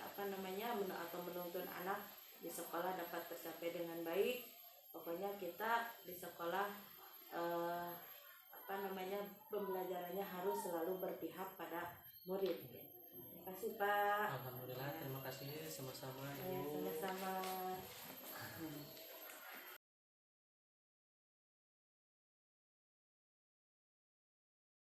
Speaker 2: atau menuntun anak di sekolah dapat tercapai dengan baik. Pokoknya kita di sekolah pembelajarannya harus selalu berpihak pada murid. Terima kasih Pak.
Speaker 1: Alhamdulillah, terima kasih sama-sama
Speaker 2: Ya,
Speaker 1: Ibu.
Speaker 2: sama-sama.